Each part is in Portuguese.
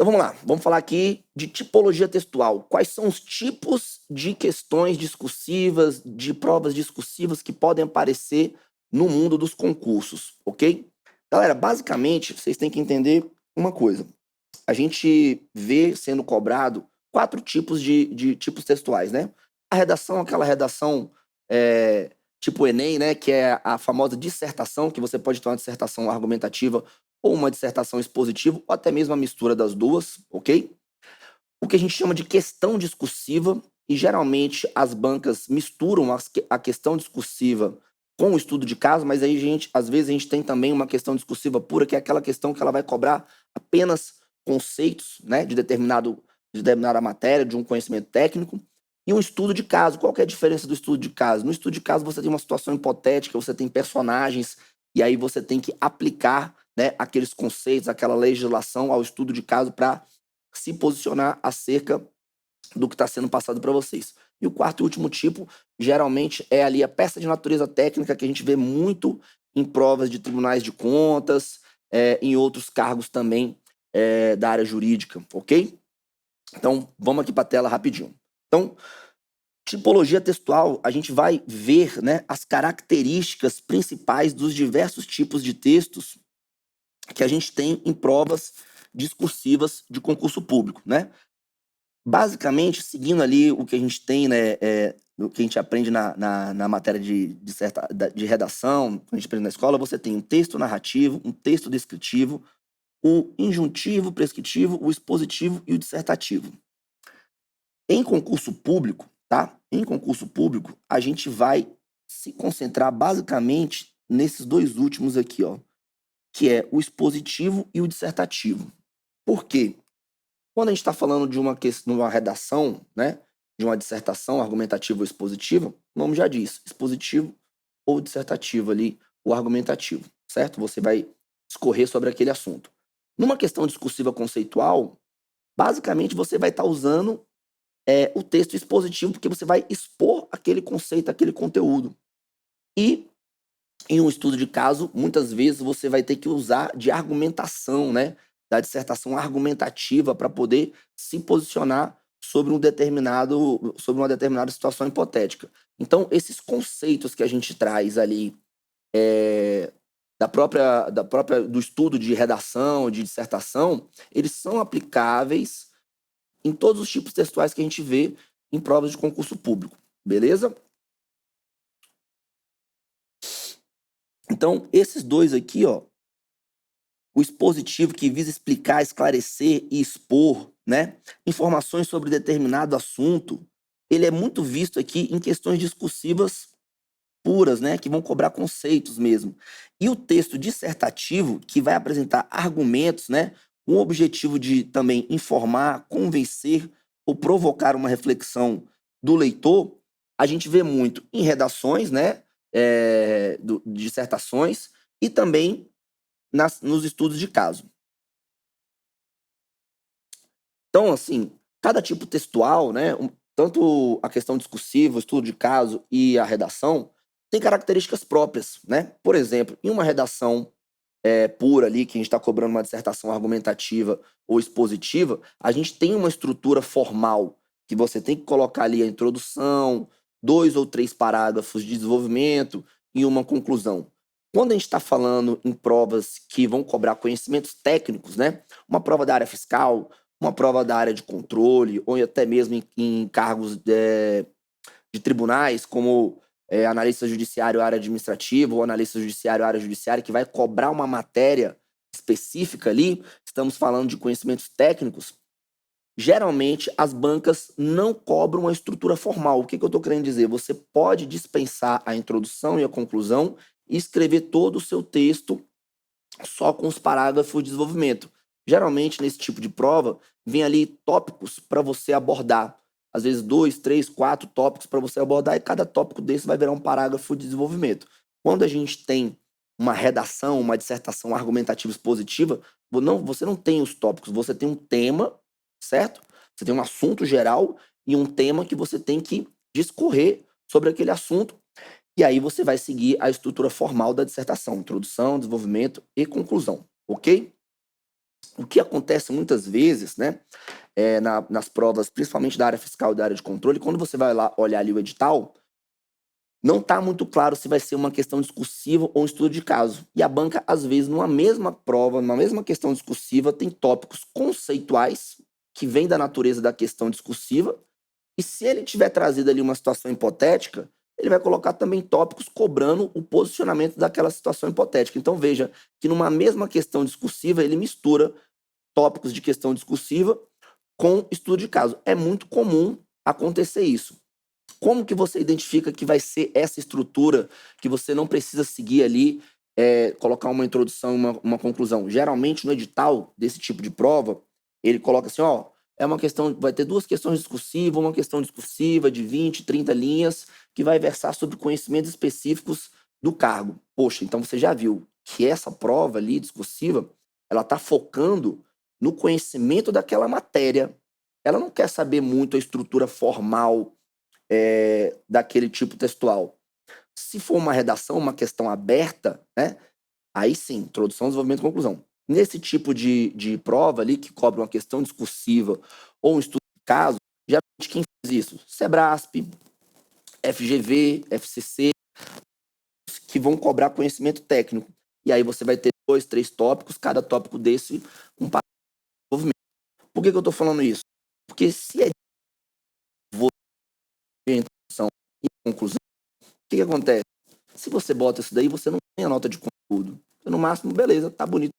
Então vamos lá, vamos falar aqui de tipologia textual. Quais são os tipos de questões discursivas, de provas discursivas que podem aparecer no mundo dos concursos, ok? Galera, basicamente, vocês têm que entender uma coisa. A gente vê sendo cobrado 4 tipos de tipos textuais, né? A redação, aquela redação tipo Enem, né? Que é a famosa dissertação, que você pode ter uma dissertação argumentativa ou uma dissertação expositiva, ou até mesmo a mistura das duas, ok? O que a gente chama de questão discursiva, e geralmente as bancas misturam a questão discursiva com o estudo de caso, mas aí às vezes a gente tem também uma questão discursiva pura, que é aquela questão que ela vai cobrar apenas conceitos, né, de determinada matéria, de um conhecimento técnico, e um estudo de caso. Qual que é a diferença do estudo de caso? No estudo de caso você tem uma situação hipotética, você tem personagens, e aí você tem que aplicar, né, aqueles conceitos, aquela legislação ao estudo de caso para se posicionar acerca do que está sendo passado para vocês. E o quarto e último tipo, geralmente, é ali a peça de natureza técnica que a gente vê muito em provas de tribunais de contas, em outros cargos também da área jurídica, ok? Então, vamos aqui para a tela rapidinho. Então, tipologia textual, a gente vai ver, né, as características principais dos diversos tipos de textos que a gente tem em provas discursivas de concurso público, né? Basicamente, seguindo ali o que a gente tem, né, o que a gente aprende na matéria de redação, que a gente aprende na escola, você tem um texto narrativo, um texto descritivo, o injuntivo, o prescritivo, o expositivo e o dissertativo. Em concurso público, tá? Em concurso público, a gente vai se concentrar basicamente nesses dois últimos aqui, ó, que é o expositivo e o dissertativo. Por quê? Quando a gente está falando de uma redação, né, de uma dissertação argumentativa ou expositiva, o nome já diz, expositivo ou dissertativo ali, o argumentativo, certo? Você vai discorrer sobre aquele assunto. Numa questão discursiva conceitual, basicamente você vai estar usando o texto expositivo, porque você vai expor aquele conceito, aquele conteúdo. E em um estudo de caso, muitas vezes você vai ter que usar de argumentação, né, da dissertação argumentativa para poder se posicionar sobre sobre uma determinada situação hipotética. Então, esses conceitos que a gente traz ali do estudo de redação, de dissertação, eles são aplicáveis em todos os tipos textuais que a gente vê em provas de concurso público, beleza? Então, esses dois aqui, ó, o expositivo que visa explicar, esclarecer e expor, né, informações sobre determinado assunto, ele é muito visto aqui em questões discursivas puras, né, que vão cobrar conceitos mesmo. E o texto dissertativo, que vai apresentar argumentos, né, com o objetivo de também informar, convencer ou provocar uma reflexão do leitor, a gente vê muito em redações, né, de dissertações e também nos estudos de caso. Então, assim, cada tipo textual, né, tanto a questão discursiva, o estudo de caso e a redação, tem características próprias, né? Por exemplo, em uma redação pura ali, que a gente está cobrando uma dissertação argumentativa ou expositiva, a gente tem uma estrutura formal, que você tem que colocar ali a introdução, 2 ou 3 parágrafos de desenvolvimento e uma conclusão. Quando a gente está falando em provas que vão cobrar conhecimentos técnicos, né? Uma prova da área fiscal, uma prova da área de controle, ou até mesmo em cargos de tribunais, como analista judiciário área administrativa ou analista judiciário área judiciária, que vai cobrar uma matéria específica ali, estamos falando de conhecimentos técnicos, geralmente as bancas não cobram uma estrutura formal. O que eu estou querendo dizer? Você pode dispensar a introdução e a conclusão e escrever todo o seu texto só com os parágrafos de desenvolvimento. Geralmente, nesse tipo de prova, vem ali tópicos para você abordar. Às vezes, 2, 3, 4 tópicos para você abordar, e cada tópico desse vai virar um parágrafo de desenvolvimento. Quando a gente tem uma redação, uma dissertação argumentativa expositiva, você não tem os tópicos, você tem um tema, certo? Você tem um assunto geral e um tema que você tem que discorrer sobre aquele assunto, e aí você vai seguir a estrutura formal da dissertação, introdução, desenvolvimento e conclusão, ok? O que acontece muitas vezes, né, nas provas, principalmente da área fiscal e da área de controle, quando você vai lá olhar ali o edital, não está muito claro se vai ser uma questão discursiva ou um estudo de caso. E a banca, às vezes, numa mesma prova, numa mesma questão discursiva, tem tópicos conceituais que vêm da natureza da questão discursiva, e se ele tiver trazido ali uma situação hipotética, ele vai colocar também tópicos cobrando o posicionamento daquela situação hipotética. Então veja que numa mesma questão discursiva, ele mistura tópicos de questão discursiva com estudo de caso. É muito comum acontecer isso. Como que você identifica que vai ser essa estrutura que você não precisa seguir ali, colocar uma introdução e uma conclusão? Geralmente, no edital desse tipo de prova, ele coloca assim, ó, é uma questão, vai ter duas questões discursivas, uma questão discursiva de 20, 30 linhas, que vai versar sobre conhecimentos específicos do cargo. Poxa, então você já viu que essa prova ali, discursiva, ela está focando no conhecimento daquela matéria. Ela não quer saber muito a estrutura formal daquele tipo textual. Se for uma redação, uma questão aberta, né? Aí sim, introdução, desenvolvimento e conclusão. Nesse tipo de prova ali, que cobra uma questão discursiva ou um estudo de caso, geralmente quem faz isso? Sebrasp, FGV, FCC, que vão cobrar conhecimento técnico. E aí você vai ter 2, 3 tópicos, cada tópico desse, um passo de desenvolvimento. Por que eu estou falando isso? Porque se é introdução e conclusão, o que acontece? Se você bota isso daí, você não tem a nota de conteúdo. No máximo, beleza, tá bonito.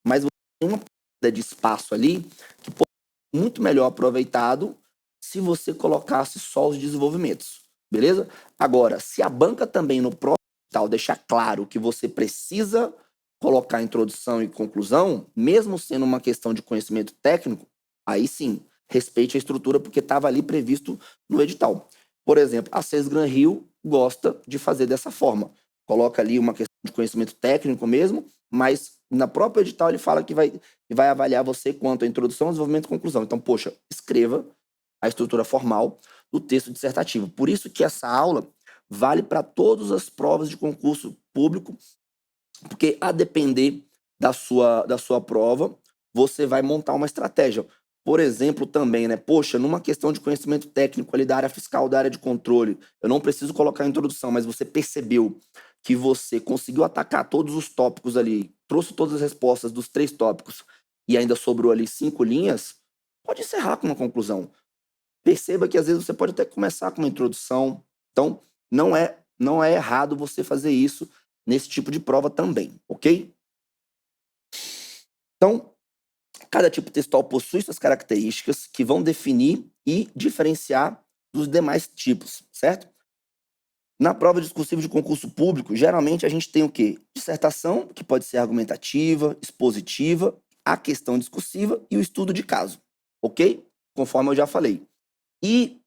Mas você tem uma perda de espaço ali que pode ser muito melhor aproveitado se você colocasse só os desenvolvimentos. Beleza? Agora, se a banca também no próprio edital deixar claro que você precisa colocar introdução e conclusão, mesmo sendo uma questão de conhecimento técnico, aí sim, respeite a estrutura porque estava ali previsto no edital. Por exemplo, a Sesgran Rio gosta de fazer dessa forma. Coloca ali uma questão de conhecimento técnico mesmo, mas na própria edital ele fala que vai avaliar você quanto à introdução, desenvolvimento e conclusão. Então, poxa, escreva a estrutura formal do texto dissertativo. Por isso que essa aula vale para todas as provas de concurso público, porque a depender da sua prova, você vai montar uma estratégia. Por exemplo, também, né? Poxa, numa questão de conhecimento técnico ali da área fiscal, da área de controle, eu não preciso colocar a introdução, mas você percebeu que você conseguiu atacar todos os tópicos ali, trouxe todas as respostas dos 3 tópicos e ainda sobrou ali 5 linhas, pode encerrar com uma conclusão. Perceba que às vezes você pode até começar com uma introdução. Então, não é errado você fazer isso nesse tipo de prova também, ok? Então, cada tipo textual possui suas características que vão definir e diferenciar dos demais tipos, certo? Na prova discursiva de concurso público, geralmente a gente tem o quê? Dissertação, que pode ser argumentativa, expositiva, a questão discursiva e o estudo de caso, ok? Conforme eu já falei. E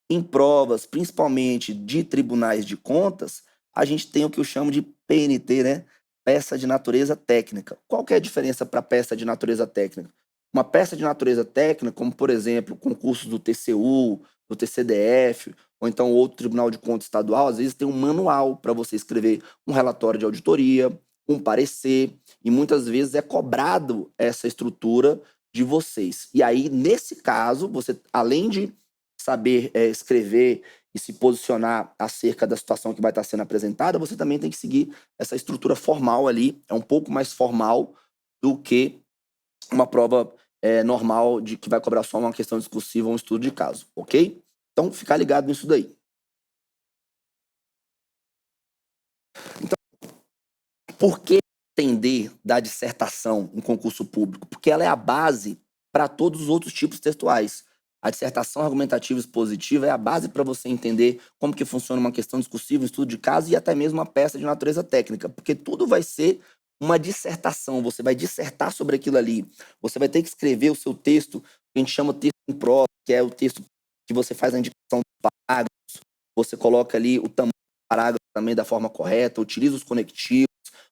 em provas, principalmente de tribunais de contas, a gente tem o que eu chamo de PNT, né? Peça de natureza técnica. Qual que é a diferença para peça de natureza técnica? Uma peça de natureza técnica, como por exemplo, concursos do TCU, do TCDF, ou então outro Tribunal de Contas estadual, às vezes tem um manual para você escrever um relatório de auditoria, um parecer, e muitas vezes é cobrado essa estrutura de vocês. E aí, nesse caso, você, além de saber escrever e se posicionar acerca da situação que vai estar sendo apresentada, você também tem que seguir essa estrutura formal ali, é um pouco mais formal do que uma prova normal de que vai cobrar só uma questão discursiva ou um estudo de caso, ok? Então, ficar ligado nisso daí. Então, por que entender da dissertação em concurso público? Porque ela é a base para todos os outros tipos textuais. A dissertação argumentativa expositiva é a base para você entender como que funciona uma questão discursiva, um estudo de caso e até mesmo uma peça de natureza técnica, porque tudo vai ser uma dissertação, você vai dissertar sobre aquilo ali. Você vai ter que escrever o seu texto, que a gente chama texto em prosa, que é o texto que você faz a indicação do parágrafo, você coloca ali o tamanho do parágrafo também da forma correta, utiliza os conectivos,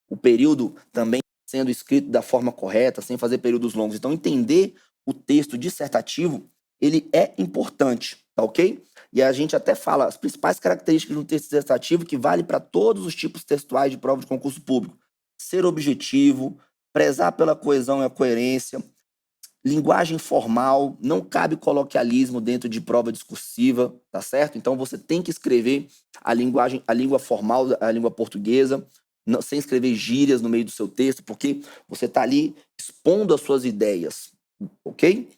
o período também sendo escrito da forma correta, sem fazer períodos longos. Então, entender o texto dissertativo, ele é importante, tá ok? E a gente até fala as principais características de um texto dissertativo que vale para todos os tipos textuais de prova de concurso público. Ser objetivo, prezar pela coesão e a coerência, linguagem formal, não cabe coloquialismo dentro de prova discursiva, tá certo? Então você tem que escrever a língua formal, a língua portuguesa, sem escrever gírias no meio do seu texto, porque você está ali expondo as suas ideias, ok?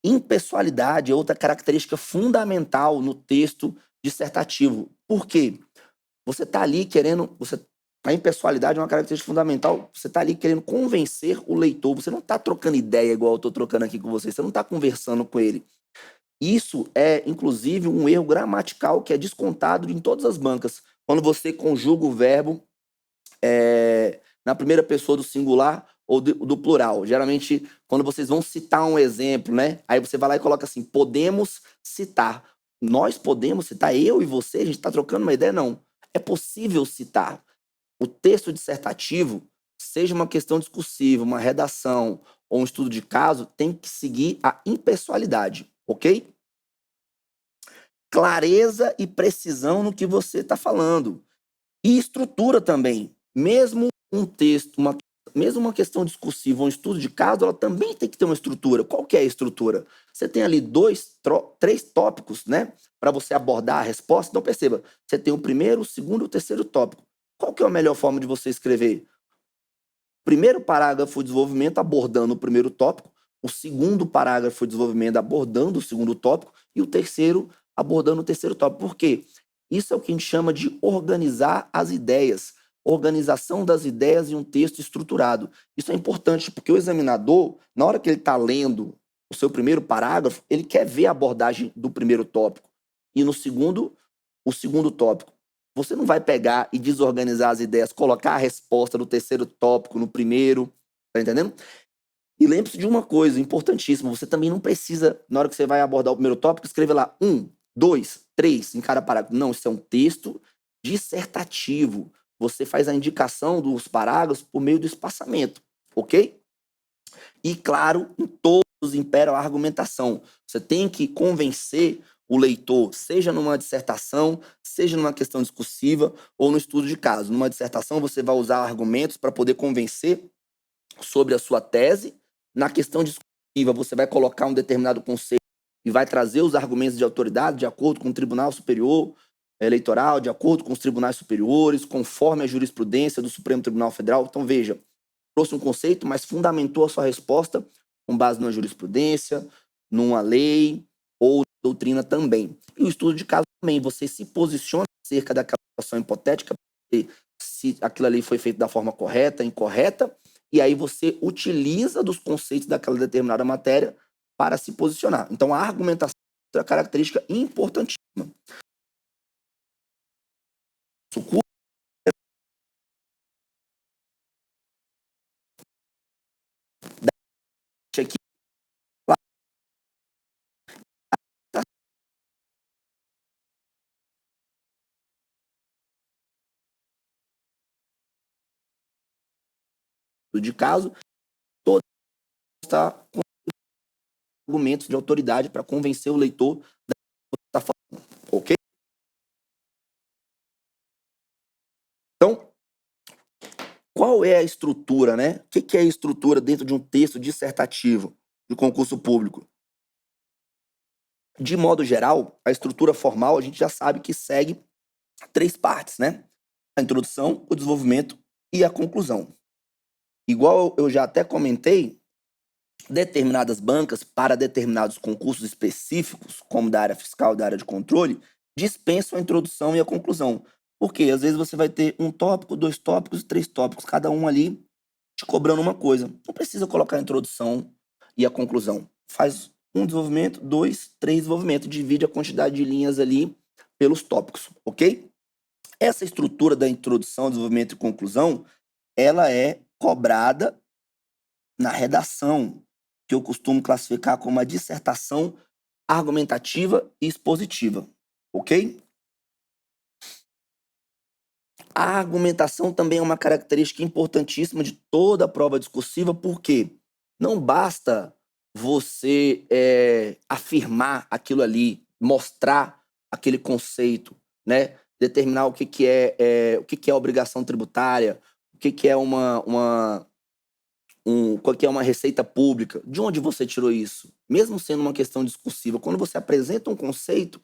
Impessoalidade é outra característica fundamental no texto dissertativo. Por quê? Você está ali querendo. A impessoalidade é uma característica fundamental. Você está ali querendo convencer o leitor. Você não está trocando ideia igual eu estou trocando aqui com você. Você não está conversando com ele. Isso é, inclusive, um erro gramatical que é descontado em todas as bancas. Quando você conjuga o verbo na primeira pessoa do singular ou do plural. Geralmente, quando vocês vão citar um exemplo, né? Aí você vai lá e coloca assim: podemos citar. Nós podemos citar, eu e você, a gente está trocando uma ideia? Não. É possível citar. O texto dissertativo, seja uma questão discursiva, uma redação ou um estudo de caso, tem que seguir a impessoalidade, ok? Clareza e precisão no que você está falando. E estrutura também. Mesmo um texto, mesmo uma questão discursiva, um estudo de caso, ela também tem que ter uma estrutura. Qual que é a estrutura? Você tem ali três tópicos, né? Para você abordar a resposta. Então perceba, você tem o primeiro, o segundo e o terceiro tópico. Qual que é a melhor forma de você escrever? Primeiro parágrafo, de desenvolvimento abordando o primeiro tópico, o segundo parágrafo, de desenvolvimento abordando o segundo tópico e o terceiro abordando o terceiro tópico. Por quê? Isso é o que a gente chama de organizar as ideias, organização das ideias em um texto estruturado. Isso é importante porque o examinador, na hora que ele está lendo o seu primeiro parágrafo, ele quer ver a abordagem do primeiro tópico e no segundo, o segundo tópico. Você não vai pegar e desorganizar as ideias, colocar a resposta no terceiro tópico, no primeiro, tá entendendo? E lembre-se de uma coisa importantíssima: você também não precisa, na hora que você vai abordar o primeiro tópico, escrever lá 1, 2, 3 em cada parágrafo. Não, isso é um texto dissertativo. Você faz a indicação dos parágrafos por meio do espaçamento, ok? E, claro, em todos impera a argumentação. Você tem que convencer o leitor, seja numa dissertação, seja numa questão discursiva ou no estudo de caso. Numa dissertação, você vai usar argumentos para poder convencer sobre a sua tese. Na questão discursiva, você vai colocar um determinado conceito e vai trazer os argumentos de autoridade de acordo com o Tribunal Superior Eleitoral, de acordo com os tribunais superiores, conforme a jurisprudência do Supremo Tribunal Federal. Então, veja, trouxe um conceito, mas fundamentou a sua resposta com base numa jurisprudência, numa lei ou doutrina também. E o estudo de caso também, você se posiciona acerca daquela situação hipotética, se aquilo ali foi feito da forma correta, incorreta, e aí você utiliza dos conceitos daquela determinada matéria para se posicionar. Então, a argumentação é uma característica importantíssima. Aqui, de caso, toda está com argumentos de autoridade para convencer o leitor da que está falando, ok? Então, qual é a estrutura, né? O que é a estrutura dentro de um texto dissertativo de concurso público? De modo geral, a estrutura formal a gente já sabe que segue três partes, né? A introdução, o desenvolvimento e a conclusão. Igual eu já até comentei, determinadas bancas, para determinados concursos específicos, como da área fiscal, da área de controle, dispensam a introdução e a conclusão. Porque às vezes você vai ter um tópico, dois tópicos, três tópicos, cada um ali te cobrando uma coisa. Não precisa colocar a introdução e a conclusão. Faz um desenvolvimento, dois, três desenvolvimento. Divide a quantidade de linhas ali pelos tópicos, ok? Essa estrutura da introdução, desenvolvimento e conclusão, ela é cobrada na redação, que eu costumo classificar como uma dissertação argumentativa e expositiva, ok? A argumentação também é uma característica importantíssima de toda a prova discursiva, porque não basta você afirmar aquilo ali, mostrar aquele conceito, né? Determinar o que é obrigação tributária, o que é uma qual que é uma receita pública. De onde você tirou isso? Mesmo sendo uma questão discursiva, quando você apresenta um conceito,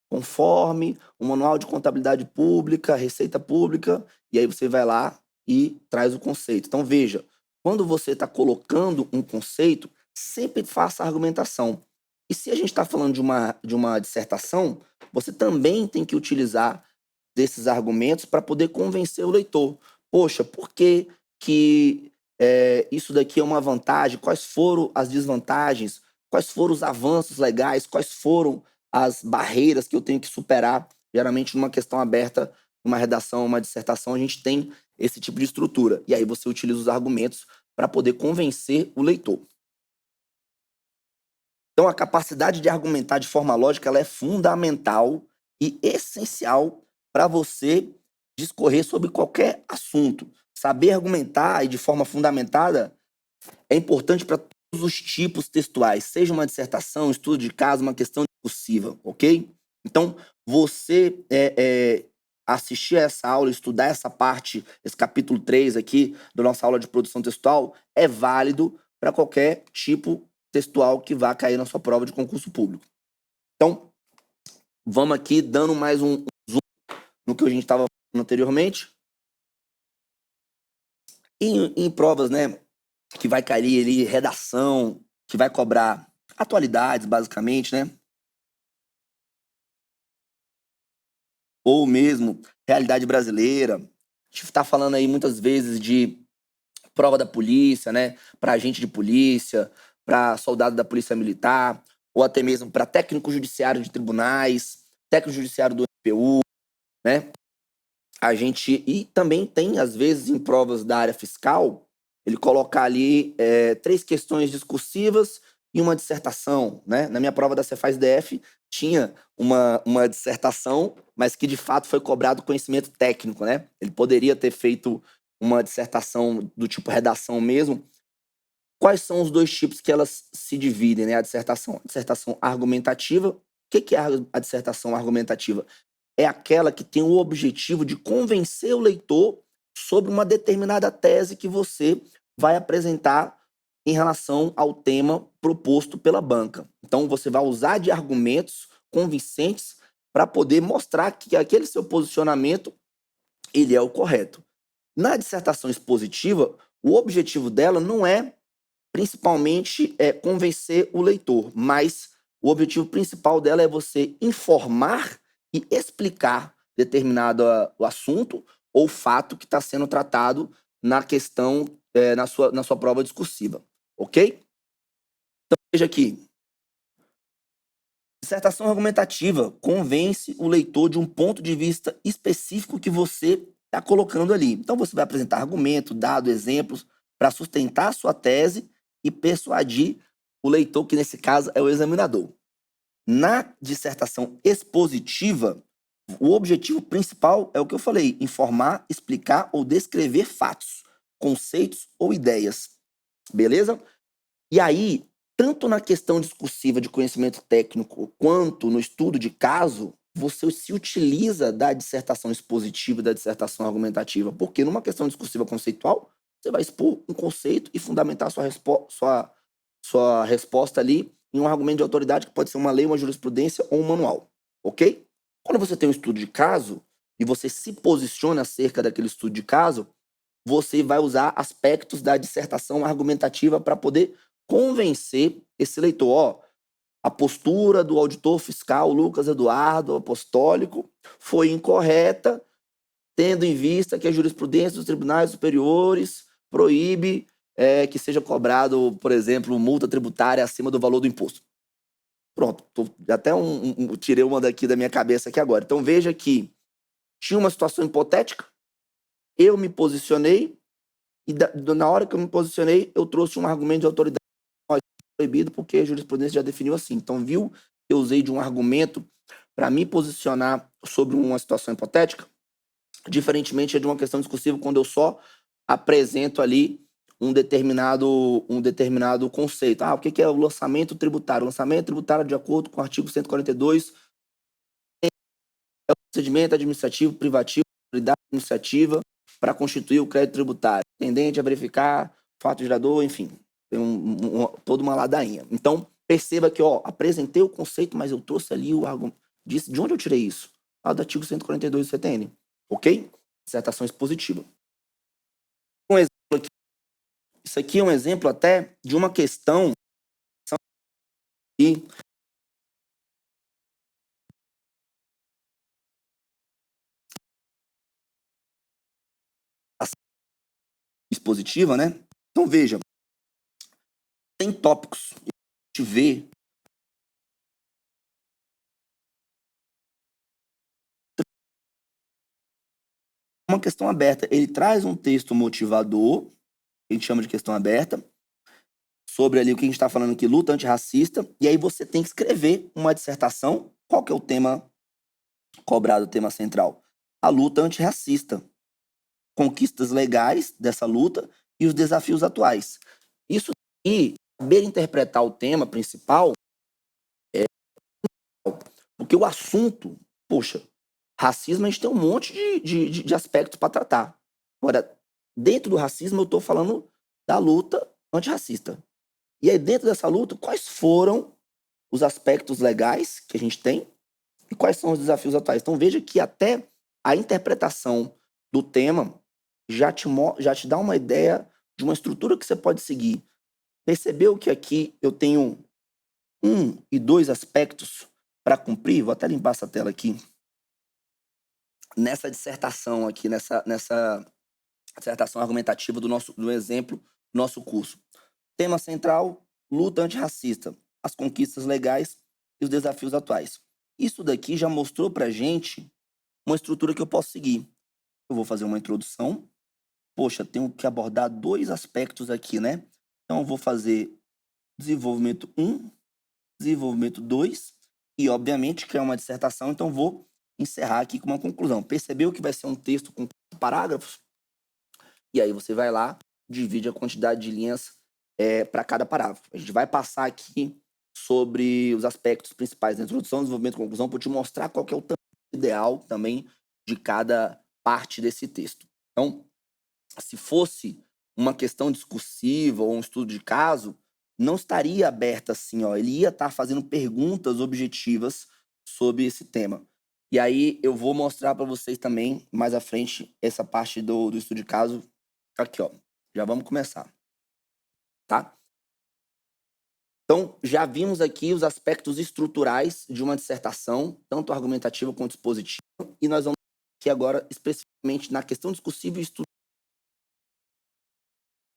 conforme o Manual de Contabilidade Pública, Receita Pública, e aí você vai lá e traz o conceito. Então, veja, quando você está colocando um conceito, sempre faça a argumentação. E se a gente está falando de uma dissertação, você também tem que utilizar desses argumentos para poder convencer o leitor. Poxa, por que que isso daqui é uma vantagem? Quais foram as desvantagens? Quais foram os avanços legais? Quais foram as barreiras que eu tenho que superar? Geralmente, numa questão aberta, numa redação, uma dissertação, a gente tem esse tipo de estrutura. E aí você utiliza os argumentos para poder convencer o leitor. Então, a capacidade de argumentar de forma lógica ela é fundamental e essencial para você discorrer sobre qualquer assunto. Saber argumentar e de forma fundamentada é importante para todos os tipos textuais, seja uma dissertação, estudo de caso, uma questão discursiva, ok? Então, você assistir a essa aula, estudar essa parte, esse capítulo 3 aqui da nossa aula de produção textual, é válido para qualquer tipo textual que vá cair na sua prova de concurso público. Então, vamos aqui dando mais um zoom no que a gente estava falando anteriormente. Em provas, né, que vai cair ali redação, que vai cobrar atualidades, basicamente, né? Ou mesmo realidade brasileira. A gente está falando aí muitas vezes de prova da polícia, né? Para agente de polícia, para soldado da polícia militar, ou até mesmo para técnico judiciário de tribunais, técnico judiciário do MPU, né? A gente e também tem às vezes em provas da área fiscal ele colocar ali 3 questões discursivas e uma dissertação, né? Na minha prova da Cefaz DF tinha uma dissertação, mas que de fato foi cobrado conhecimento técnico, né? Ele poderia ter feito uma dissertação do tipo redação mesmo. Quais são os dois tipos que elas se dividem, né? A dissertação argumentativa. O que é a dissertação argumentativa? É aquela que tem o objetivo de convencer o leitor sobre uma determinada tese que você vai apresentar em relação ao tema proposto pela banca. Então, você vai usar de argumentos convincentes para poder mostrar que aquele seu posicionamento ele é o correto. Na dissertação expositiva, o objetivo dela não é principalmente convencer o leitor, mas o objetivo principal dela é você informar e explicar determinado o assunto ou fato que está sendo tratado na questão, na sua prova discursiva, ok? Então, veja aqui. Dissertação argumentativa convence o leitor de um ponto de vista específico que você está colocando ali. Então, você vai apresentar argumento, dado, exemplos, para sustentar a sua tese e persuadir o leitor, que nesse caso é o examinador. Na dissertação expositiva, o objetivo principal é o que eu falei: informar, explicar ou descrever fatos, conceitos ou ideias. Beleza? E aí, tanto na questão discursiva de conhecimento técnico quanto no estudo de caso, você se utiliza da dissertação expositiva e da dissertação argumentativa, porque numa questão discursiva conceitual, você vai expor um conceito e fundamentar sua resposta ali em um argumento de autoridade que pode ser uma lei, uma jurisprudência ou um manual, ok? Quando você tem um estudo de caso e você se posiciona acerca daquele estudo de caso, você vai usar aspectos da dissertação argumentativa para poder convencer esse leitor. Ó, a postura do auditor fiscal Lucas Eduardo Apostólico foi incorreta, tendo em vista que a jurisprudência dos tribunais superiores proíbe que seja cobrado, por exemplo, multa tributária acima do valor do imposto. Pronto, até tirei uma daqui da minha cabeça aqui agora. Então veja que tinha uma situação hipotética, eu me posicionei, e na hora que eu me posicionei, eu trouxe um argumento de autoridade proibido porque a jurisprudência já definiu assim. Então, viu? Eu usei de um argumento para me posicionar sobre uma situação hipotética, diferentemente de uma questão discursiva, quando eu só apresento ali um determinado conceito. O que é o lançamento tributário? O lançamento tributário, de acordo com o artigo 142, é o procedimento administrativo privativo da autoridade administrativa para constituir o crédito tributário, tendente a verificar fato gerador, enfim, tem toda uma ladainha. Então, perceba que, ó, apresentei o conceito, mas eu trouxe ali o argumento. De onde eu tirei isso? Do artigo 142 do CTN, ok? Dissertação expositiva. Um exemplo aqui. Isso aqui é um exemplo até de uma questão que expositiva, né? Então, veja, tem tópicos. A gente vê uma questão aberta. Ele traz um texto motivador, a gente chama de questão aberta, sobre ali o que a gente está falando aqui, luta antirracista, e aí você tem que escrever uma dissertação. Qual que é o tema cobrado, o tema central? A luta antirracista, conquistas legais dessa luta e os desafios atuais. Isso aqui, saber interpretar o tema principal, porque o assunto, poxa, racismo a gente tem um monte de aspectos para tratar. Agora, dentro do racismo eu estou falando da luta antirracista. E aí, dentro dessa luta, quais foram os aspectos legais que a gente tem e quais são os desafios atuais? Então, veja que até a interpretação do tema já te dá uma ideia de uma estrutura que você pode seguir. Percebeu que aqui eu tenho 1 e 2 aspectos para cumprir? Vou até limpar essa tela aqui. Nessa dissertação aqui, nessa dissertação argumentativa do exemplo do nosso curso. Tema central, luta antirracista, as conquistas legais e os desafios atuais. Isso daqui já mostrou pra gente uma estrutura que eu posso seguir. Eu vou fazer uma introdução. Poxa, tenho que abordar 2 aspectos aqui, né? Então, eu vou fazer desenvolvimento 1, desenvolvimento 2 e, obviamente, que é uma dissertação, então vou encerrar aqui com uma conclusão. Percebeu que vai ser um texto com 4 parágrafos? E aí você vai lá, divide a quantidade de linhas para cada parágrafo. A gente vai passar aqui sobre os aspectos principais da introdução, desenvolvimento e conclusão, para te mostrar qual que é o tamanho ideal também de cada parte desse texto. Então, se fosse uma questão discursiva ou um estudo de caso, não estaria aberta assim, ó. Ele ia estar fazendo perguntas objetivas sobre esse tema. E aí eu vou mostrar para vocês também, mais à frente, essa parte do estudo de caso. Aqui, ó. Já vamos começar. Tá? Então, já vimos aqui os aspectos estruturais de uma dissertação, tanto argumentativa quanto expositiva, e nós vamos aqui agora especificamente na questão discursiva e estudo.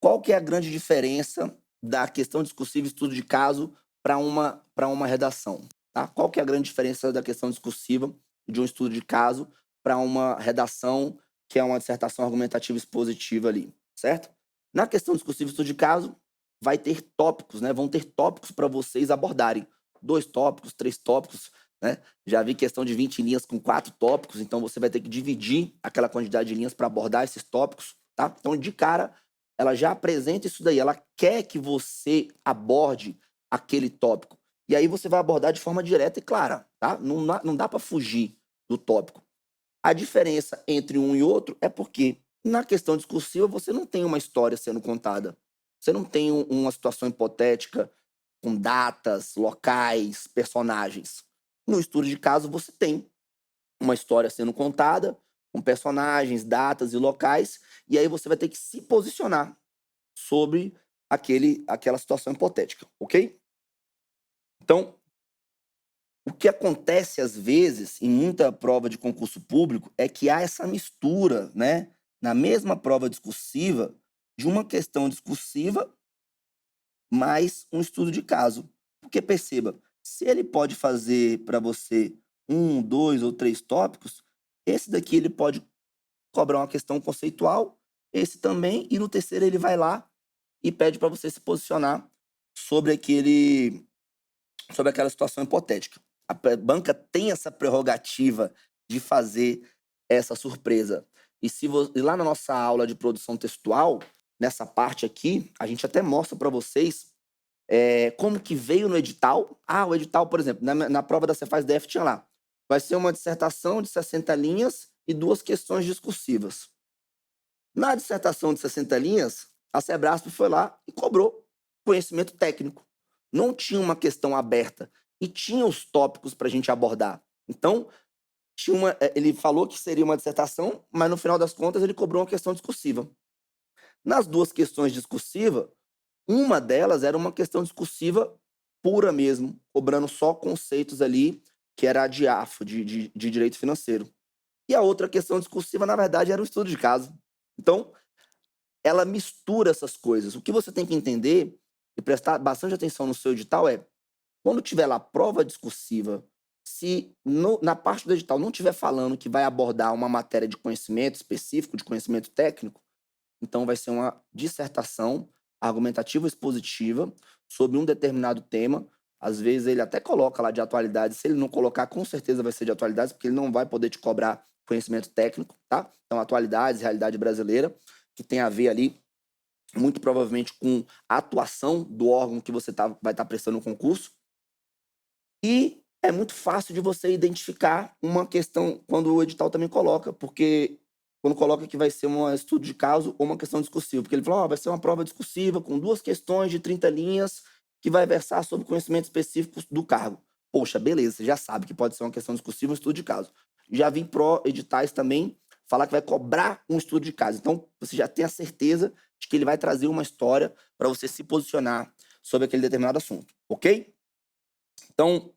Qual que é a grande diferença da questão discursiva e estudo de caso para uma redação? Tá? Qual que é a grande diferença da questão discursiva de um estudo de caso para uma redação que é uma dissertação argumentativa expositiva ali, certo? Na questão discursiva e estudo de caso, vai ter tópicos, né? Vão ter tópicos para vocês abordarem. 2 tópicos, 3 tópicos, né? Já vi questão de 20 linhas com 4 tópicos, então você vai ter que dividir aquela quantidade de linhas para abordar esses tópicos, tá? Então, de cara, ela já apresenta isso daí, ela quer que você aborde aquele tópico. E aí você vai abordar de forma direta e clara, tá? Não dá para fugir do tópico. A diferença entre um e outro é porque na questão discursiva você não tem uma história sendo contada. Você não tem uma situação hipotética com datas, locais, personagens. No estudo de caso você tem uma história sendo contada, com personagens, datas e locais, e aí você vai ter que se posicionar sobre aquela situação hipotética, ok? Então, o que acontece às vezes em muita prova de concurso público é que há essa mistura, né, na mesma prova discursiva, de uma questão discursiva mais um estudo de caso. Porque perceba, se ele pode fazer para você 1, 2 ou 3 tópicos, esse daqui ele pode cobrar uma questão conceitual, esse também, e no terceiro ele vai lá e pede para você se posicionar sobre aquela situação hipotética. A banca tem essa prerrogativa de fazer essa surpresa. E lá na nossa aula de produção textual, nessa parte aqui, a gente até mostra para vocês como que veio no edital. O edital, por exemplo, na prova da Cefaz DF tinha lá. Vai ser uma dissertação de 60 linhas e 2 questões discursivas. Na dissertação de 60 linhas, A Sebrasp foi lá e cobrou conhecimento técnico. Não tinha uma questão aberta e tinha os tópicos para a gente abordar. Então, ele falou que seria uma dissertação, mas no final das contas ele cobrou uma questão discursiva. Nas duas questões discursivas, uma delas era uma questão discursiva pura mesmo, cobrando só conceitos ali, que era a de AFO, de direito financeiro. E a outra questão discursiva, na verdade, era um estudo de caso. Então, ela mistura essas coisas. O que você tem que entender e prestar bastante atenção no seu edital é, quando tiver lá prova discursiva, se na parte do edital não tiver falando que vai abordar uma matéria de conhecimento específico, de conhecimento técnico, então vai ser uma dissertação argumentativa expositiva sobre um determinado tema. Às vezes ele até coloca lá de atualidade, se ele não colocar, com certeza vai ser de atualidades, porque ele não vai poder te cobrar conhecimento técnico, tá? Então, atualidades, realidade brasileira, que tem a ver ali, muito provavelmente, com a atuação do órgão que você vai estar prestando o concurso. E é muito fácil de você identificar uma questão quando o edital também coloca, porque quando coloca que vai ser um estudo de caso ou uma questão discursiva, porque ele falou, vai ser uma prova discursiva com 2 questões de 30 linhas que vai versar sobre conhecimentos específicos do cargo. Poxa, beleza, você já sabe que pode ser uma questão discursiva, um estudo de caso. Já vi editais também falar que vai cobrar um estudo de caso. Então, você já tem a certeza de que ele vai trazer uma história para você se posicionar sobre aquele determinado assunto, ok? Então,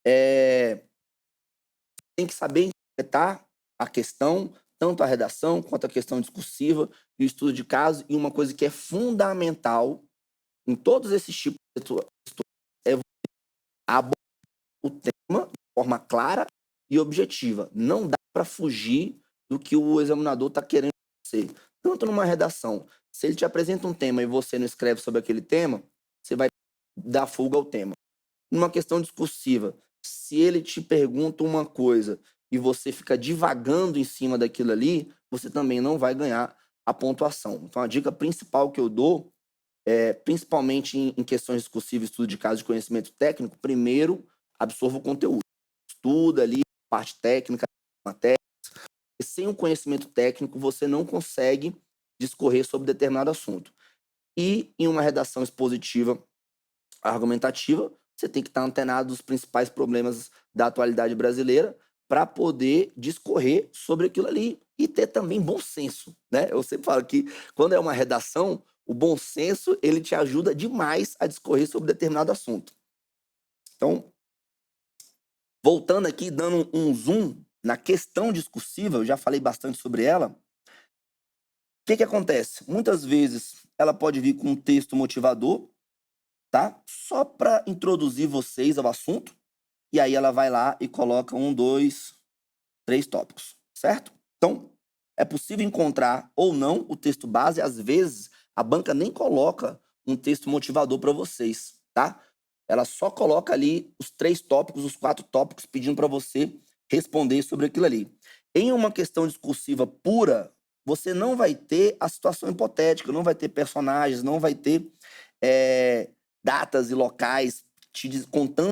tem que saber interpretar a questão, tanto a redação quanto a questão discursiva e o estudo de caso. E uma coisa que é fundamental em todos esses tipos de estudos é abordar o tema de forma clara e objetiva. Não dá para fugir do que o examinador está querendo ser. Tanto numa redação, se ele te apresenta um tema e você não escreve sobre aquele tema, você vai dar fuga ao tema. Numa questão discursiva, se ele te pergunta uma coisa e você fica divagando em cima daquilo ali, você também não vai ganhar a pontuação. Então, a dica principal que eu dou, principalmente em questões discursivas, estudo de caso de conhecimento técnico, primeiro, absorva o conteúdo. Estuda ali, parte técnica, matéria. E sem o conhecimento técnico, você não consegue discorrer sobre determinado assunto. E em uma redação expositiva argumentativa, você tem que estar antenado dos principais problemas da atualidade brasileira para poder discorrer sobre aquilo ali e ter também bom senso, né? Eu sempre falo que quando é uma redação, o bom senso ele te ajuda demais a discorrer sobre determinado assunto. Então, voltando aqui, dando um zoom na questão discursiva, eu já falei bastante sobre ela. O que acontece? Muitas vezes ela pode vir com um texto motivador, tá? Só para introduzir vocês ao assunto, e aí ela vai lá e coloca 1, 2, 3 tópicos, certo? Então, é possível encontrar ou não o texto base, às vezes a banca nem coloca um texto motivador para vocês, tá? Ela só coloca ali os 3 tópicos, os 4 tópicos, pedindo para você responder sobre aquilo ali. Em uma questão discursiva pura, você não vai ter a situação hipotética, não vai ter personagens, não vai ter datas e locais contando.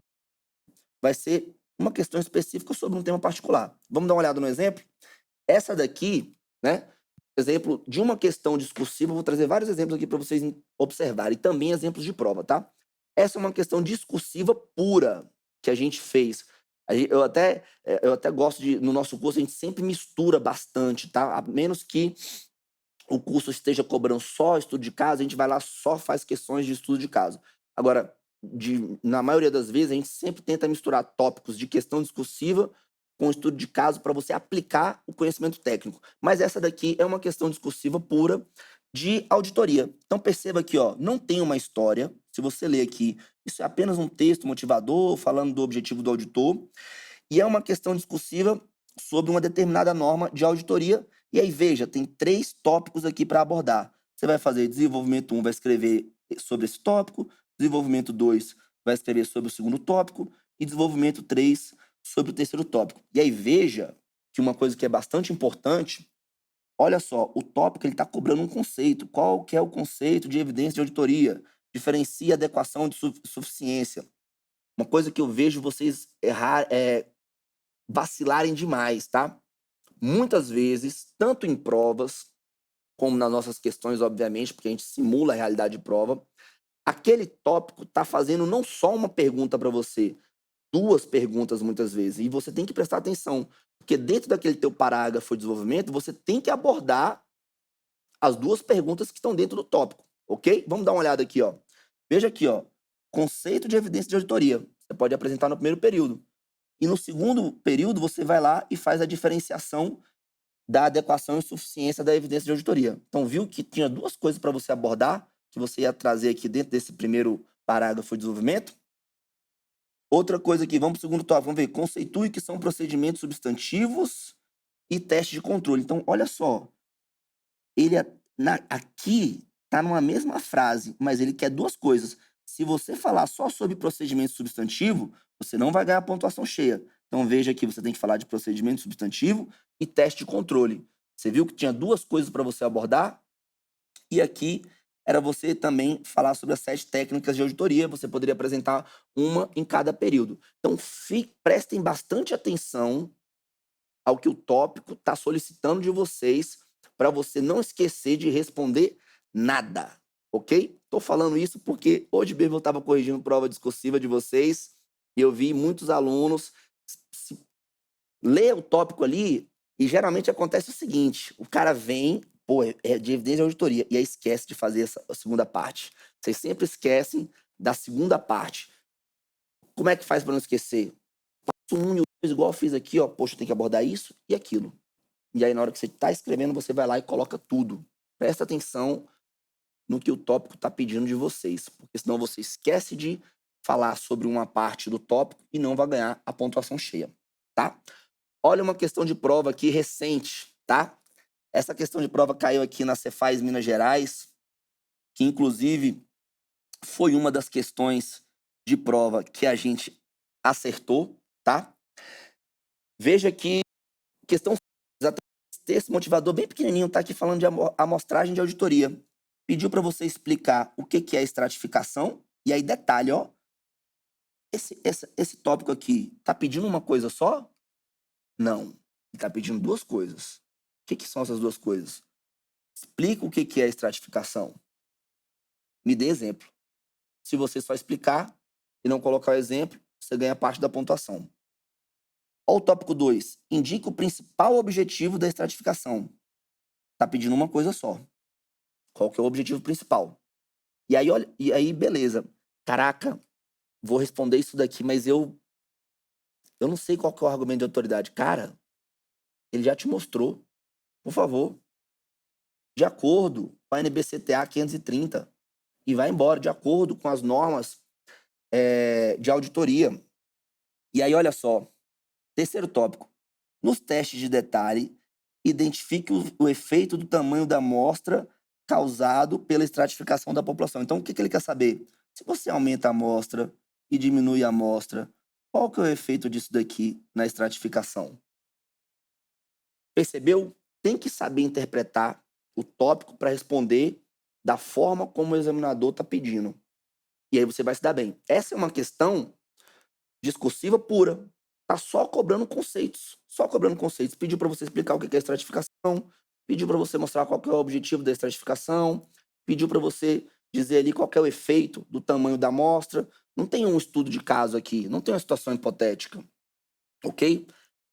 Vai ser uma questão específica sobre um tema particular. Vamos dar uma olhada no exemplo? Essa daqui, né? Exemplo de uma questão discursiva, vou trazer vários exemplos aqui para vocês observarem, e também exemplos de prova, tá? Essa é uma questão discursiva pura que a gente fez. Eu até gosto de, no nosso curso, a gente sempre mistura bastante, tá? A menos que o curso esteja cobrando só estudo de caso, a gente vai lá só faz questões de estudo de caso. Agora, na maioria das vezes, a gente sempre tenta misturar tópicos de questão discursiva com estudo de caso para você aplicar o conhecimento técnico. Mas essa daqui é uma questão discursiva pura de auditoria. Então perceba aqui, ó, não tem uma história. Se você ler aqui, isso é apenas um texto motivador falando do objetivo do auditor. E é uma questão discursiva sobre uma determinada norma de auditoria. E aí, veja, tem 3 tópicos aqui para abordar. Você vai fazer desenvolvimento 1, vai escrever sobre esse tópico, desenvolvimento 2 vai escrever sobre o segundo tópico e desenvolvimento 3 sobre o terceiro tópico. E aí, veja que uma coisa que é bastante importante, olha só, o tópico ele está cobrando um conceito. Qual que é o conceito de evidência de auditoria? Diferencia adequação de suficiência. Uma coisa que eu vejo vocês vacilarem demais, tá? Muitas vezes, tanto em provas como nas nossas questões, obviamente, porque a gente simula a realidade de prova. Aquele tópico está fazendo não só uma pergunta para você, duas perguntas muitas vezes, e você tem que prestar atenção, porque dentro daquele teu parágrafo de desenvolvimento, você tem que abordar as duas perguntas que estão dentro do tópico, ok? Vamos dar uma olhada aqui, ó. Veja aqui, ó, conceito de evidência de auditoria. Você pode apresentar no primeiro período. E no segundo período, você vai lá e faz a diferenciação da adequação e suficiência da evidência de auditoria. Então, viu que tinha duas coisas para você abordar, que você ia trazer aqui dentro desse primeiro parágrafo de desenvolvimento? Outra coisa aqui, vamos para o segundo tópico, vamos ver, conceitue que são procedimentos substantivos e teste de controle. Então, olha só, ele aqui está numa mesma frase, mas ele quer duas coisas. Se você falar só sobre procedimento substantivo, você não vai ganhar pontuação cheia. Então veja aqui, você tem que falar de procedimento substantivo e teste de controle. Você viu que tinha duas coisas para você abordar? E aqui era você também falar sobre as 7 técnicas de auditoria. Você poderia apresentar uma em cada período. Então prestem bastante atenção ao que o tópico está solicitando de vocês, para você não esquecer de responder nada, ok? Estou falando isso porque hoje mesmo eu estava corrigindo prova discursiva de vocês e eu vi muitos alunos ler o tópico ali e geralmente acontece o seguinte, o cara vem, pô, é de evidência de auditoria, e aí esquece de fazer essa segunda parte. Vocês sempre esquecem da segunda parte. Como é que faz para não esquecer? Passo 1 e o 2, igual eu fiz aqui, ó, poxa, tem que abordar isso e aquilo. E aí, na hora que você está escrevendo, você vai lá e coloca tudo. Presta atenção no que o tópico está pedindo de vocês, porque senão você esquece de falar sobre uma parte do tópico e não vai ganhar a pontuação cheia, tá? Olha uma questão de prova aqui recente, tá? Essa questão de prova caiu aqui na Cefaz Minas Gerais, que inclusive foi uma das questões de prova que a gente acertou, tá? Veja aqui, questão exatamente esse texto motivador bem pequenininho, tá aqui falando de amostragem de auditoria. Pediu para você explicar o que que é estratificação, e aí detalhe, ó, esse tópico aqui, tá pedindo uma coisa só? Não, ele tá pedindo duas coisas. O que que são essas duas coisas? Explica o que que é estratificação. Me dê exemplo. Se você só explicar e não colocar o exemplo, você ganha parte da pontuação. Olha o tópico 2. Indica o principal objetivo da estratificação. Tá pedindo uma coisa só. Qual que é o objetivo principal? E aí, olha, e aí, beleza. Caraca, vou responder isso daqui, mas eu não sei qual que é o argumento de autoridade. Cara, ele já te mostrou. Por favor, de acordo com a NBCTA 530, e vai embora, de acordo com as normas de auditoria. E aí, olha só, terceiro tópico. Nos testes de detalhe, identifique o efeito do tamanho da amostra causado pela estratificação da população. Então, o que que ele quer saber? Se você aumenta a amostra e diminui a amostra, qual que é o efeito disso daqui na estratificação? Percebeu? Tem que saber interpretar o tópico para responder da forma como o examinador está pedindo. E aí você vai se dar bem. Essa é uma questão discursiva pura. Tá só cobrando conceitos. Só cobrando conceitos. Pediu para você explicar o que é estratificação, pediu para você mostrar qual que é o objetivo da estratificação, pediu para você dizer ali qual que é o efeito do tamanho da amostra. Não tem um estudo de caso aqui, não tem uma situação hipotética, ok?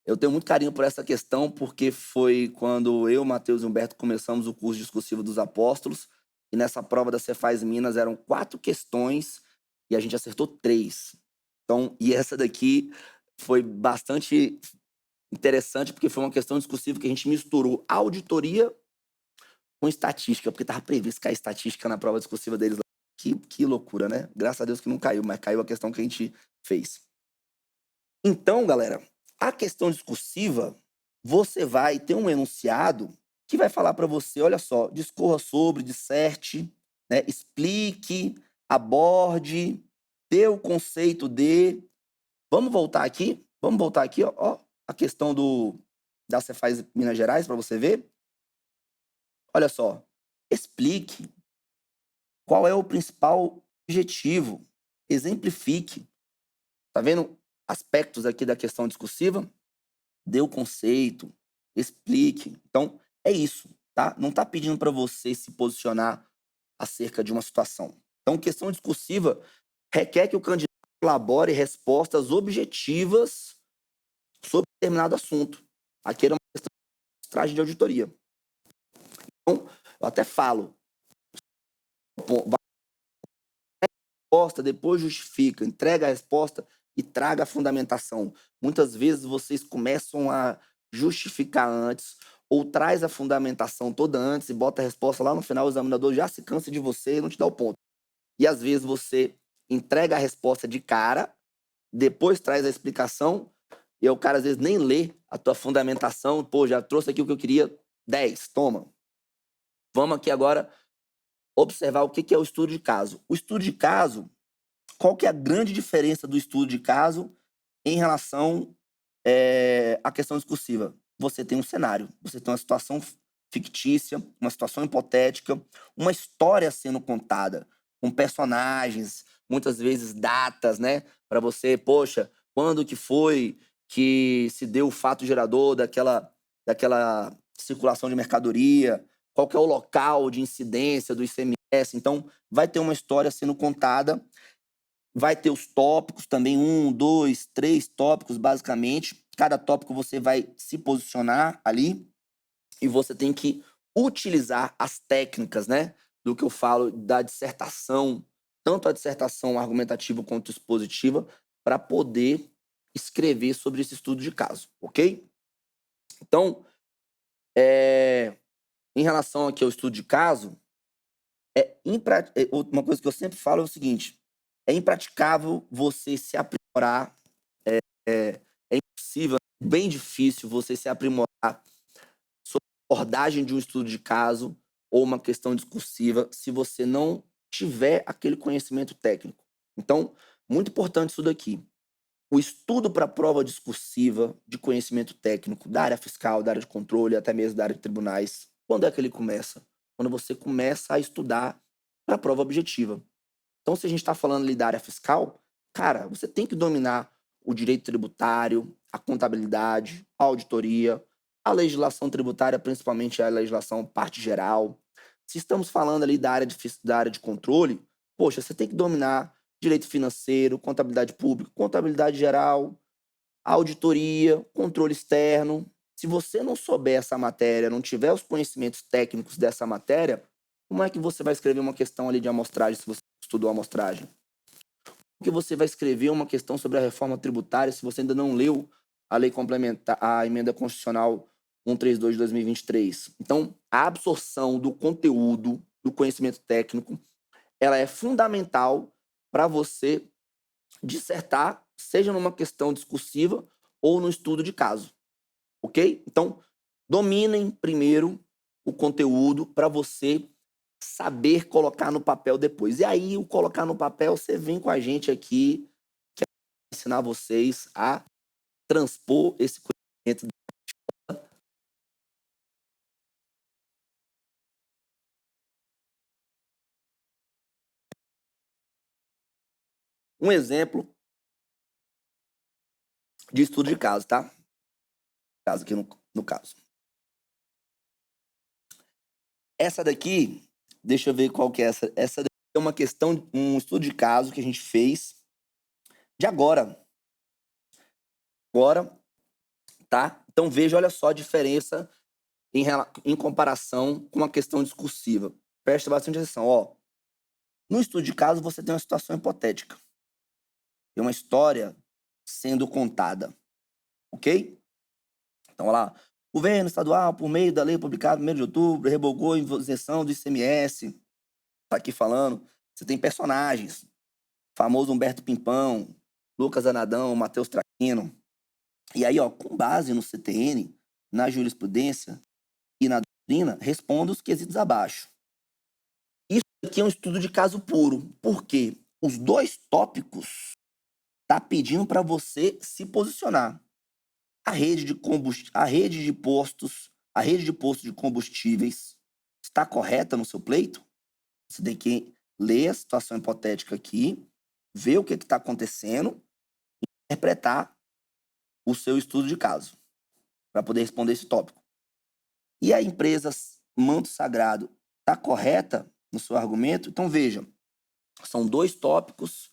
Eu tenho muito carinho por essa questão, porque foi quando eu, Matheus e Humberto começamos o curso discursivo dos apóstolos, e nessa prova da Cefaz Minas eram 4 questões e a gente acertou 3. Então, e essa daqui foi bastante interessante, porque foi uma questão discursiva que a gente misturou auditoria com estatística, porque estava previsto cair estatística na prova discursiva deles lá. Que loucura, né? Graças a Deus que não caiu, mas caiu a questão que a gente fez. Então, galera, a questão discursiva, você vai ter um enunciado que vai falar para você, olha só, discorra sobre, disserte, né, explique, aborde, dê o conceito de. Vamos voltar aqui? Vamos voltar aqui, ó, a questão da Cefaz Minas Gerais, para você ver. Olha só, explique qual é o principal objetivo, exemplifique. Tá vendo aspectos aqui da questão discursiva? Dê o conceito, explique. Então, é isso, tá? Não está pedindo para você se posicionar acerca de uma situação. Então, questão discursiva requer que o candidato elabore respostas objetivas sobre determinado assunto. Aqui era uma questão de amostragem de auditoria. Então, eu até falo, resposta, depois justifica, entrega a resposta e traga a fundamentação. Muitas vezes vocês começam a justificar antes ou traz a fundamentação toda antes e bota a resposta lá no final, o examinador já se cansa de você e não te dá o ponto. E às vezes você entrega a resposta de cara, depois traz a explicação e o cara às vezes nem lê a tua fundamentação. Pô, já trouxe aqui o que eu queria, 10, toma. Vamos aqui agora observar o que é o estudo de caso. O estudo de caso, qual que é a grande diferença do estudo de caso em relação à questão discursiva? Você tem um cenário, você tem uma situação fictícia, uma situação hipotética, uma história sendo contada, com personagens, muitas vezes datas, né? Para você, poxa, quando que foi que se deu o fato gerador daquela circulação de mercadoria, qual que é o local de incidência do ICMS. Então, vai ter uma história sendo contada, vai ter os tópicos também, 1, 2, 3 tópicos, basicamente. Cada tópico você vai se posicionar ali e você tem que utilizar as técnicas, né? Do que eu falo da dissertação, tanto a dissertação argumentativa quanto expositiva, para poder escrever sobre esse estudo de caso, ok? Então, em relação aqui ao estudo de caso, uma coisa que eu sempre falo é o seguinte: é impraticável você se aprimorar, é impossível, é bem difícil você se aprimorar sobre a abordagem de um estudo de caso ou uma questão discursiva se você não tiver aquele conhecimento técnico. Então, muito importante isso daqui. O estudo para prova discursiva de conhecimento técnico da área fiscal, da área de controle, até mesmo da área de tribunais, quando é que ele começa? Quando você começa a estudar para a prova objetiva. Então, se a gente está falando ali da área fiscal, cara, você tem que dominar o direito tributário, a contabilidade, a auditoria, a legislação tributária, principalmente a legislação parte geral. Se estamos falando ali da área de controle, poxa, você tem que dominar direito financeiro, contabilidade pública, contabilidade geral, auditoria, controle externo. Se você não souber essa matéria, não tiver os conhecimentos técnicos dessa matéria, como é que você vai escrever uma questão ali de amostragem se você estudou amostragem? Como que você vai escrever uma questão sobre a reforma tributária se você ainda não leu a lei complementar, a emenda constitucional 132 de 2023? Então, a absorção do conteúdo, do conhecimento técnico, ela é fundamental para você dissertar, seja numa questão discursiva ou no estudo de caso, ok? Então, dominem primeiro o conteúdo para você saber colocar no papel depois. E aí, o colocar no papel, você vem com a gente aqui, que vai ensinar vocês a transpor esse conhecimento. Um exemplo de estudo de caso, tá? Caso aqui no caso. Essa daqui, deixa eu ver qual que é essa. Essa daqui é uma questão, um estudo de caso que a gente fez de agora. Agora, tá? Então veja, olha só a diferença em comparação com a questão discursiva. Preste bastante atenção, ó. No estudo de caso, você tem uma situação hipotética. Tem uma história sendo contada, ok? Então, olha lá. O governo estadual, por meio da lei publicada no 1º de outubro, revogou a isenção do ICMS. Tá aqui falando. Você tem personagens. Famoso Humberto Pimpão, Lucas Anadão, Matheus Traquino. E aí, ó, com base no CTN, na jurisprudência e na doutrina, responda os quesitos abaixo. Isso aqui é um estudo de caso puro. Por quê? Os dois tópicos tá pedindo para você se posicionar. A rede de postos, a rede de postos de combustíveis está correta no seu pleito? Você tem que ler a situação hipotética aqui, ver o que está acontecendo e interpretar o seu estudo de caso para poder responder esse tópico. E a empresa manto sagrado está correta no seu argumento? Então, veja, são 2 tópicos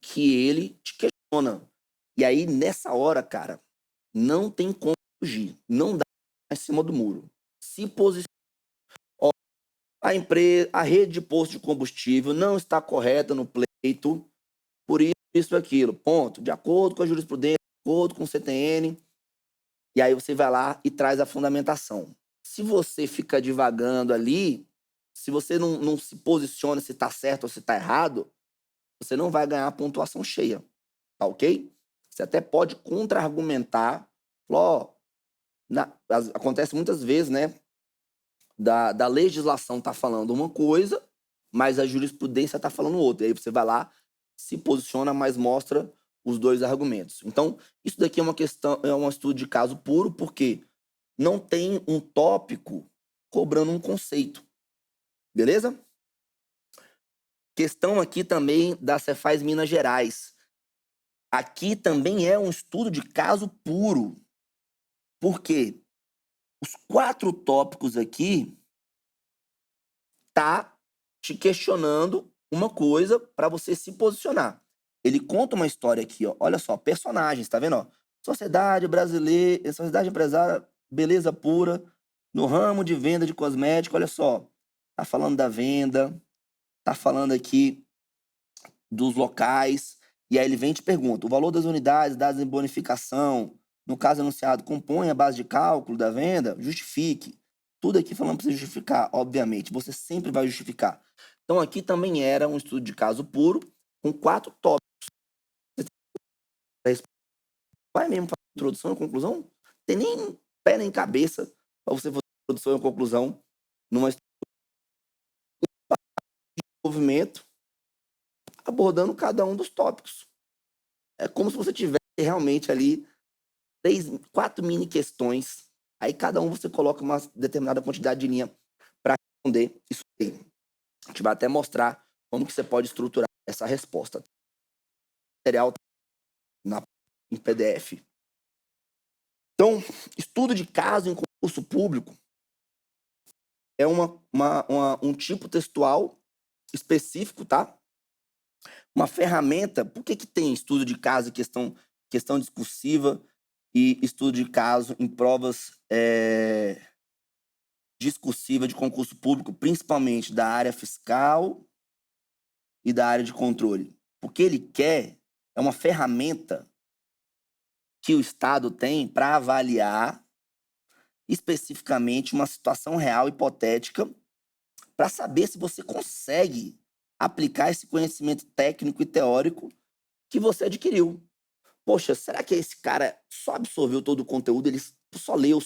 que ele te questiona. E aí, nessa hora, cara, não tem como fugir. Não dá em cima do muro. Se posiciona. Ó, a empresa, a rede de posto de combustível não está correta no pleito, por isso e aquilo. Ponto. De acordo com a jurisprudência, de acordo com o CTN. E aí você vai lá e traz a fundamentação. Se você fica divagando ali, se você não se posiciona se está certo ou se está errado, você não vai ganhar a pontuação cheia, tá ok? Você até pode contra-argumentar, ó, acontece muitas vezes, né, da legislação tá falando uma coisa, mas a jurisprudência tá falando outra. E aí você vai lá, se posiciona, mas mostra os 2 argumentos. Então, isso daqui é uma questão, é um estudo de caso puro, porque não tem um tópico cobrando um conceito, beleza? Questão aqui também da Cefaz Minas Gerais. Aqui também é um estudo de caso puro, porque os 4 tópicos aqui tá te questionando uma coisa para você se posicionar. Ele conta uma história aqui, ó. Olha só, personagens, tá vendo, ó? Sociedade brasileira, sociedade empresária, beleza pura, no ramo de venda de cosméticos, olha só. Tá falando da venda, tá falando aqui dos locais, e aí ele vem e te pergunta: o valor das unidades dadas em bonificação, no caso anunciado, compõe a base de cálculo da venda? Justifique. Tudo aqui falando para você justificar, obviamente. Você sempre vai justificar. Então, aqui também era um estudo de caso puro, com 4 tópicos. Vai mesmo fazer introdução e conclusão? Tem nem pé nem cabeça para você fazer introdução e conclusão numa movimento abordando cada um dos tópicos. É como se você tivesse realmente ali 4 mini questões. Aí cada um você coloca uma determinada quantidade de linha para responder isso aí. A gente vai até mostrar como que você pode estruturar essa resposta. O material em PDF. Então, estudo de caso em concurso público é um tipo textual específico, tá? Uma ferramenta. Por que tem estudo de caso e questão discursiva e estudo de caso em provas discursiva de concurso público, principalmente da área fiscal e da área de controle? Porque ele quer é uma ferramenta que o Estado tem para avaliar especificamente uma situação real hipotética, para saber se você consegue aplicar esse conhecimento técnico e teórico que você adquiriu. Poxa, será que esse cara só absorveu todo o conteúdo, ele só leu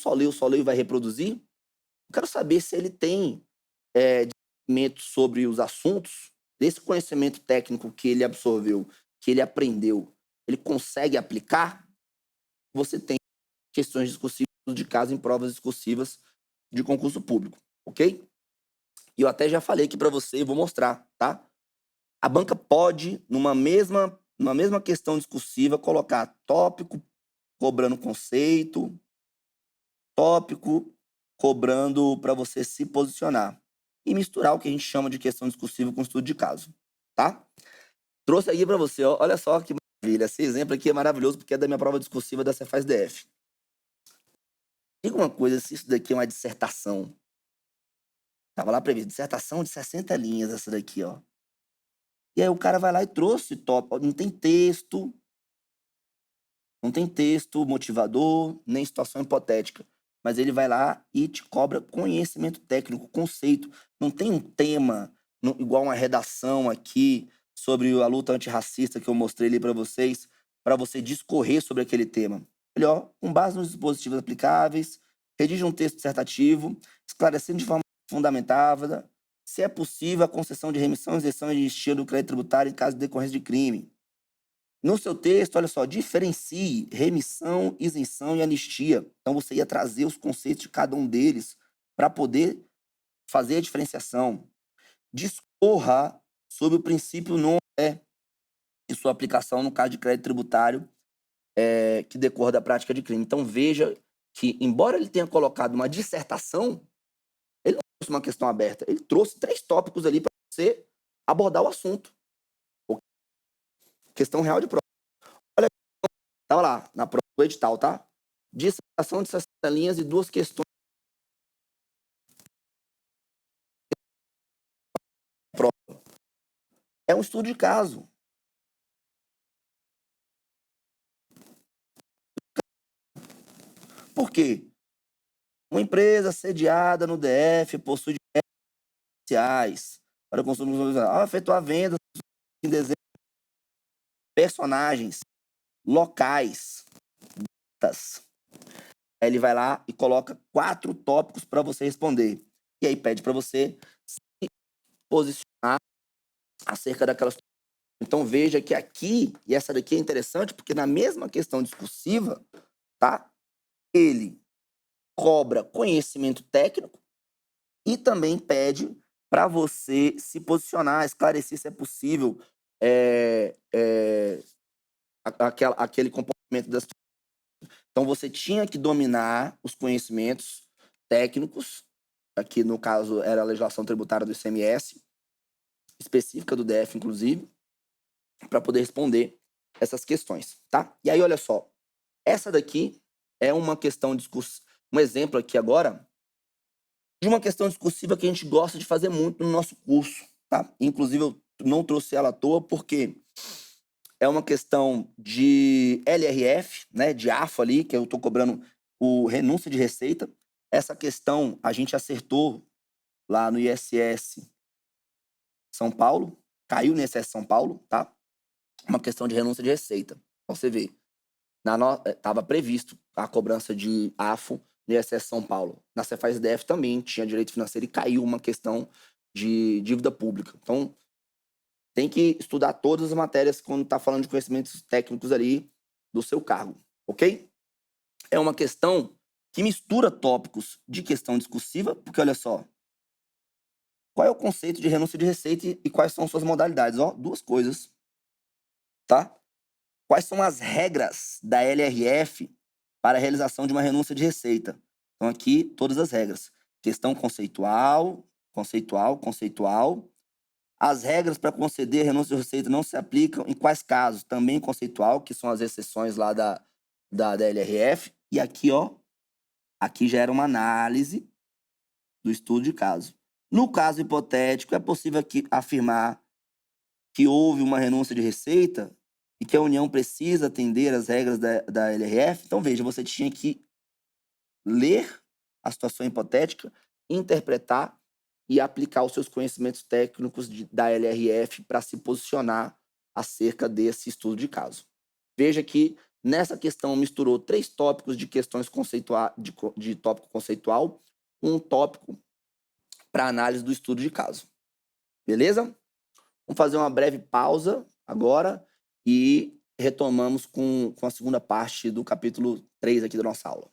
e vai reproduzir? Eu quero saber se ele tem conhecimento sobre os assuntos, desse conhecimento técnico que ele absorveu, que ele aprendeu, ele consegue aplicar? Você tem questões discursivas de caso em provas discursivas de concurso público, ok? E eu até já falei aqui para você e vou mostrar, tá? A banca pode, numa mesma questão discursiva, colocar tópico cobrando conceito, tópico cobrando para você se posicionar e misturar o que a gente chama de questão discursiva com estudo de caso, tá? Trouxe aqui para você, ó, olha só que maravilha. Esse exemplo aqui é maravilhoso porque é da minha prova discursiva da Cefaz DF. Diga uma coisa, se isso daqui é uma dissertação. Tava lá previsto, dissertação de 60 linhas essa daqui, ó. E aí o cara vai lá e trouxe tópico, não tem texto motivador, nem situação hipotética. Mas ele vai lá e te cobra conhecimento técnico, conceito. Não tem um tema, igual uma redação aqui sobre a luta antirracista que eu mostrei ali para você discorrer sobre aquele tema. Melhor, com base nos dispositivos aplicáveis, redige um texto dissertativo, esclarecendo de forma fundamentada, se é possível, a concessão de remissão, isenção e anistia do crédito tributário em caso de decorrência de crime. No seu texto, olha só, diferencie remissão, isenção e anistia. Então, você ia trazer os conceitos de cada um deles para poder fazer a diferenciação. Discorra sobre o princípio não é e sua aplicação no caso de crédito tributário que decorra da prática de crime. Então, veja que, embora ele tenha colocado uma dissertação, ele não uma questão aberta. Ele trouxe 3 tópicos ali para você abordar o assunto. Questão real de prova. Olha, estava lá na prova do edital, tá? Dissertação de 60 linhas e 2 questões. É um estudo de caso. Por quê? Uma empresa sediada no DF possui comerciais para consumo ao efetuar vendas em dezembro, personagens, locais, datas. Aí ele vai lá e coloca 4 tópicos para você responder. E aí pede para você se posicionar acerca daquelas. Então veja que aqui, e essa daqui é interessante, porque na mesma questão discursiva, tá? Ele cobra conhecimento técnico e também pede para você se posicionar, esclarecer se é possível aquele comportamento das. Então você tinha que dominar os conhecimentos técnicos, aqui no caso era a legislação tributária do ICMS, específica do DF, inclusive, para poder responder essas questões, tá? E aí, olha só, essa daqui é uma questão discursiva, um exemplo aqui agora de uma questão discursiva que a gente gosta de fazer muito no nosso curso, tá? Inclusive, eu não trouxe ela à toa porque é uma questão de LRF, né, de AFO ali, que eu estou cobrando o renúncia de receita. Essa questão a gente acertou lá no ISS São Paulo, caiu no ISS São Paulo, tá? Uma questão de renúncia de receita. Então você vê, estava previsto a cobrança de AFO no ISS São Paulo. Na Cefaz DF também tinha direito financeiro e caiu uma questão de dívida pública. Então, tem que estudar todas as matérias quando está falando de conhecimentos técnicos ali do seu cargo, ok? É uma questão que mistura tópicos de questão discursiva, porque olha só, qual é o conceito de renúncia de receita e quais são suas modalidades? Ó, 2 coisas, tá? Quais são as regras da LRF para a realização de uma renúncia de receita? Então aqui todas as regras. Questão conceitual, conceitual. As regras para conceder renúncia de receita não se aplicam em quais casos? Também conceitual, que são as exceções lá da LRF. E aqui, ó, aqui já era uma análise do estudo de caso. No caso hipotético, é possível afirmar que houve uma renúncia de receita e que a União precisa atender às regras da LRF. Então, veja, você tinha que ler a situação hipotética, interpretar e aplicar os seus conhecimentos técnicos da LRF para se posicionar acerca desse estudo de caso. Veja que nessa questão misturou 3 tópicos de questões de tópico conceitual, um tópico para análise do estudo de caso. Beleza? Vamos fazer uma breve pausa agora e retomamos com a segunda parte do capítulo 3 aqui da nossa aula.